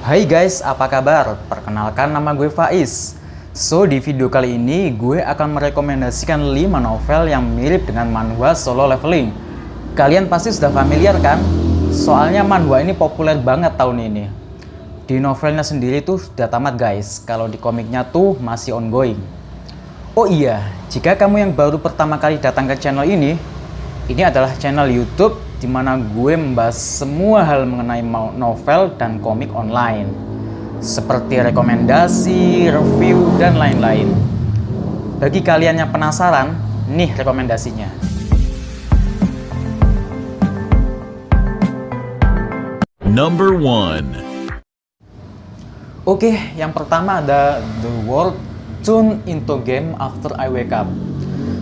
Hai guys, apa kabar? Perkenalkan, nama gue Faiz. Di video kali ini gue akan merekomendasikan 5 novel yang mirip dengan manhwa Solo Leveling. Kalian pasti sudah familiar kan? Soalnya manhwa ini populer banget tahun ini. Di novelnya sendiri tuh sudah tamat guys, kalau di komiknya tuh masih ongoing. Oh iya, jika kamu yang baru pertama kali datang ke channel ini adalah channel YouTube di mana gue membahas semua hal mengenai novel dan komik online, seperti rekomendasi, review, dan lain-lain. Bagi kalian yang penasaran, nih rekomendasinya. Number 1. Oke, yang pertama ada The World Turned into Game After I Wake Up.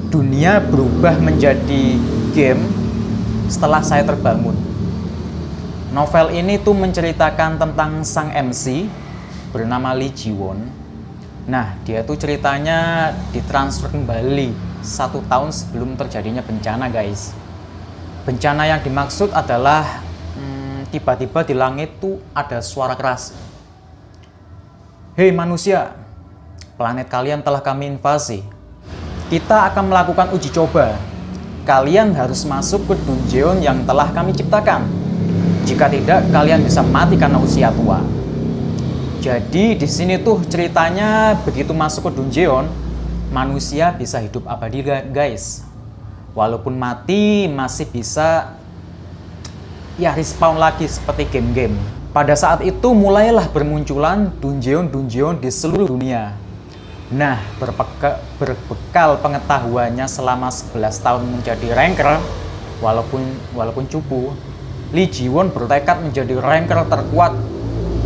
Dunia berubah menjadi game setelah saya terbangun. Novel ini tuh menceritakan tentang sang MC bernama Lee Ji-won. Nah, dia tuh ceritanya ditransfer kembali 1 tahun sebelum terjadinya bencana guys. Bencana yang dimaksud adalah tiba-tiba di langit tuh ada suara keras. Hei manusia, planet kalian telah kami invasi. Kita akan melakukan uji coba. Kalian harus masuk ke dungeon yang telah kami ciptakan. Jika tidak, kalian bisa mati karena usia tua. Jadi di sini tuh ceritanya begitu masuk ke dungeon, manusia bisa hidup abadi guys. Walaupun mati masih bisa respawn lagi seperti game-game. Pada saat itu mulailah bermunculan dungeon-dungeon di seluruh dunia. Nah, berbekal pengetahuannya selama 11 tahun menjadi ranker, walaupun cupu, Lee Ji-won bertekad menjadi ranker terkuat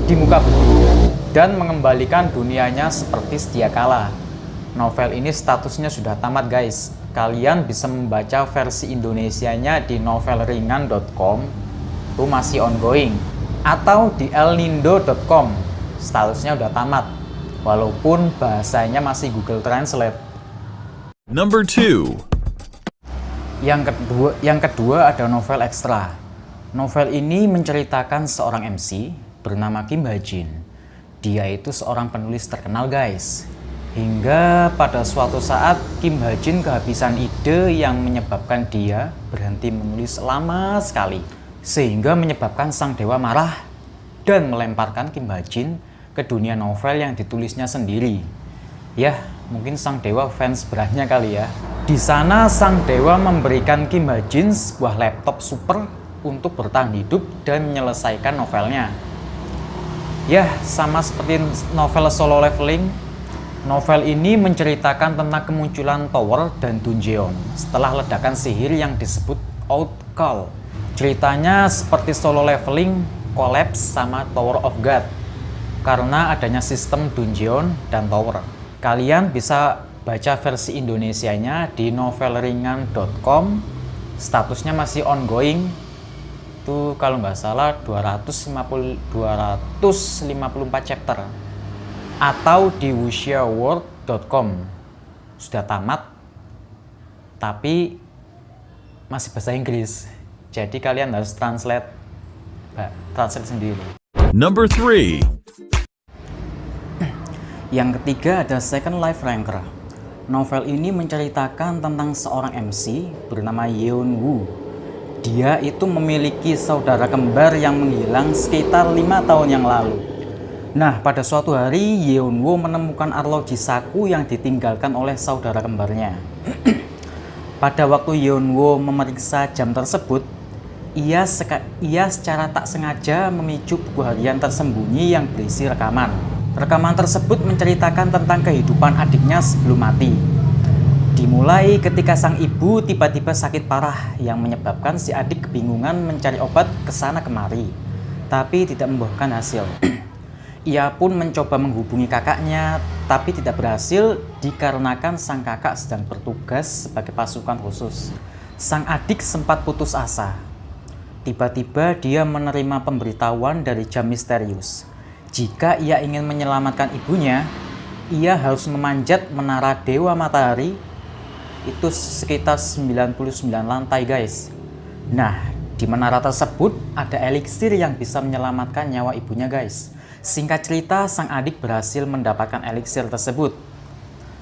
di muka bumi dan mengembalikan dunianya seperti sedia kala. Novel ini statusnya sudah tamat guys. Kalian bisa membaca versi Indonesianya di novelringan.com, itu masih ongoing, atau di elnindo.com, statusnya udah tamat. Walaupun bahasanya masih Google Translate. Number 2. Yang kedua ada novel ekstra. Novel ini menceritakan seorang MC bernama Kim Ha-jin. Dia itu seorang penulis terkenal guys. Hingga pada suatu saat Kim Ha-jin kehabisan ide yang menyebabkan dia berhenti menulis lama sekali. Sehingga menyebabkan sang dewa marah dan melemparkan Kim Ha-jin ke dunia novel yang ditulisnya sendiri. Ya, mungkin sang dewa fans beratnya kali ya. Di sana sang dewa memberikan Kim Ha-jin sebuah laptop super untuk bertahan hidup dan menyelesaikan novelnya. Ya, sama seperti novel Solo Leveling, novel ini menceritakan tentang kemunculan tower dan dungeon setelah ledakan sihir yang disebut Outcall. Ceritanya seperti Solo Leveling, collapse sama Tower of God karena adanya sistem dungeon dan tower. Kalian bisa baca versi Indonesianya di novelringan.com, statusnya masih ongoing. Itu kalau nggak salah 254 chapter. Atau di wuxiaworld.com, sudah tamat tapi masih bahasa Inggris. Jadi kalian harus translate sendiri. Number 3. Yang ketiga ada Second Life Ranker. Novel ini menceritakan tentang seorang MC bernama Yeon Woo. Dia itu memiliki saudara kembar yang menghilang sekitar 5 tahun yang lalu. Nah, pada suatu hari Yeon Woo menemukan arloji saku yang ditinggalkan oleh saudara kembarnya. Pada waktu Yeon Woo memeriksa jam tersebut, ia secara tak sengaja memicu buku harian tersembunyi yang berisi rekaman. Rekaman tersebut menceritakan tentang kehidupan adiknya sebelum mati. Dimulai ketika sang ibu tiba-tiba sakit parah yang menyebabkan si adik kebingungan mencari obat kesana kemari, tapi tidak membuahkan hasil. Ia pun mencoba menghubungi kakaknya, tapi tidak berhasil dikarenakan sang kakak sedang bertugas sebagai pasukan khusus. Sang adik sempat putus asa. Tiba-tiba dia menerima pemberitahuan dari jam misterius. Jika ia ingin menyelamatkan ibunya, ia harus memanjat menara Dewa Matahari. Itu sekitar 99 lantai guys. Nah, Di menara tersebut ada eliksir yang bisa menyelamatkan nyawa ibunya guys. Singkat cerita, sang adik berhasil mendapatkan eliksir tersebut.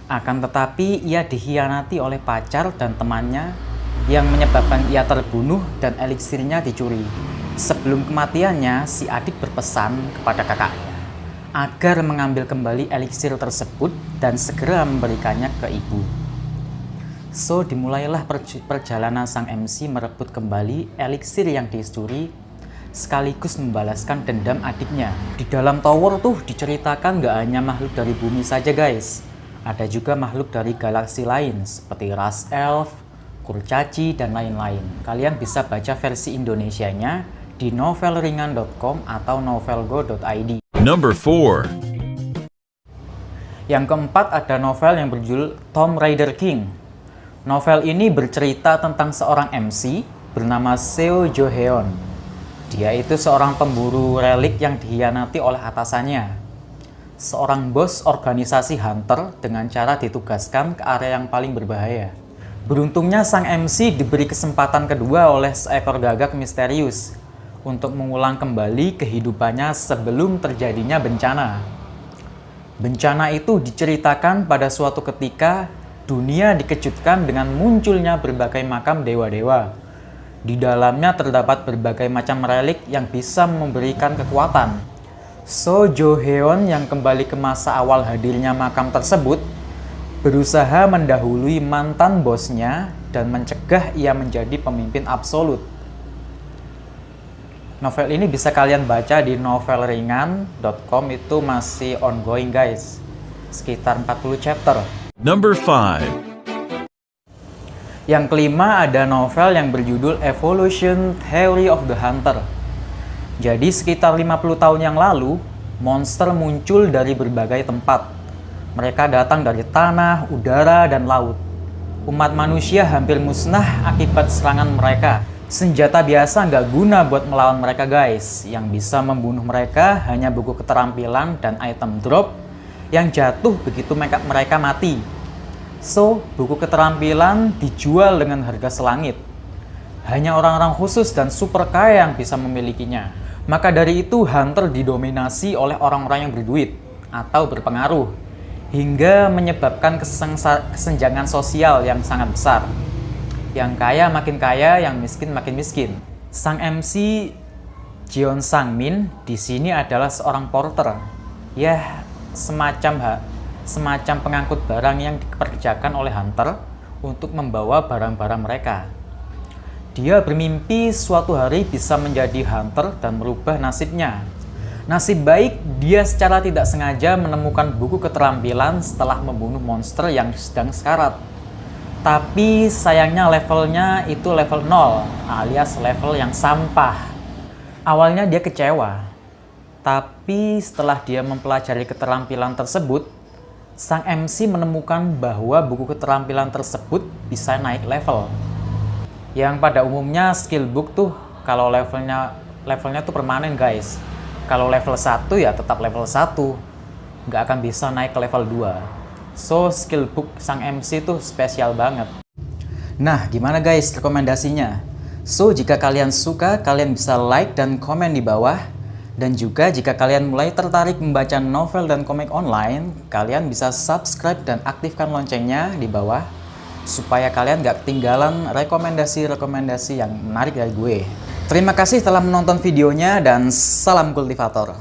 Akan tetapi ia dikhianati oleh pacar dan temannya yang menyebabkan ia terbunuh dan eliksirnya dicuri. Sebelum kematiannya, si adik berpesan kepada kakaknya agar mengambil kembali eliksir tersebut dan segera memberikannya ke ibu. So, dimulailah perjalanan sang MC merebut kembali eliksir yang dicuri sekaligus membalaskan dendam adiknya. Di dalam tower tuh diceritakan gak hanya makhluk dari bumi saja guys. Ada juga makhluk dari galaksi lain seperti ras elf, kurcaci, dan lain-lain. Kalian bisa baca versi Indonesianya di novelringan.com atau novelgo.id. Number 4. Yang keempat ada novel yang berjudul Tomb Raider King. Novel ini bercerita tentang seorang MC bernama Seo Jo-heon. Dia itu seorang pemburu relik yang dikhianati oleh atasannya. Seorang bos organisasi hunter dengan cara ditugaskan ke area yang paling berbahaya. Beruntungnya sang MC diberi kesempatan kedua oleh seekor gagak misterius untuk mengulang kembali kehidupannya sebelum terjadinya bencana. Bencana itu diceritakan pada suatu ketika dunia dikejutkan dengan munculnya berbagai makam dewa-dewa. Di dalamnya terdapat berbagai macam relik yang bisa memberikan kekuatan. Seo Jo-heon yang kembali ke masa awal hadirnya makam tersebut berusaha mendahului mantan bosnya dan mencegah ia menjadi pemimpin absolut. Novel ini bisa kalian baca di novelringan.com, itu masih ongoing guys. Sekitar 40 chapter. Number 5. Yang kelima ada novel yang berjudul Evolution Theory of the Hunter. Jadi sekitar 50 tahun yang lalu, monster muncul dari berbagai tempat. Mereka datang dari tanah, udara, dan laut. Umat manusia hampir musnah akibat serangan mereka. Senjata biasa nggak guna buat melawan mereka guys. Yang bisa membunuh mereka hanya buku keterampilan dan item drop yang jatuh begitu mereka mati. So, buku keterampilan dijual dengan harga selangit. Hanya orang-orang khusus dan super kaya yang bisa memilikinya. Maka dari itu hunter didominasi oleh orang-orang yang berduit atau berpengaruh, hingga menyebabkan kesenjangan sosial yang sangat besar. Yang kaya makin kaya, yang miskin makin miskin. Sang MC Jeon Sang-min di sini adalah seorang porter. Ya, semacam pengangkut barang yang dikerjakan oleh hunter untuk membawa barang-barang mereka. Dia bermimpi suatu hari bisa menjadi hunter dan merubah nasibnya. Nasib baik, dia secara tidak sengaja menemukan buku keterampilan setelah membunuh monster yang sedang sekarat. Tapi sayangnya levelnya itu level 0, alias level yang sampah. Awalnya dia kecewa, tapi setelah dia mempelajari keterampilan tersebut, sang MC menemukan bahwa buku keterampilan tersebut bisa naik level. Yang pada umumnya skill book tuh kalau levelnya tuh permanen guys. Kalau level 1 ya tetap level 1, nggak akan bisa naik ke level 2. So, skill book sang MC tuh spesial banget. Nah, gimana guys rekomendasinya? So, jika kalian suka, kalian bisa like dan komen di bawah. Dan juga jika kalian mulai tertarik membaca novel dan komik online, kalian bisa subscribe dan aktifkan loncengnya di bawah, supaya kalian gak ketinggalan rekomendasi-rekomendasi yang menarik dari gue. Terima kasih telah menonton videonya dan salam kultivator.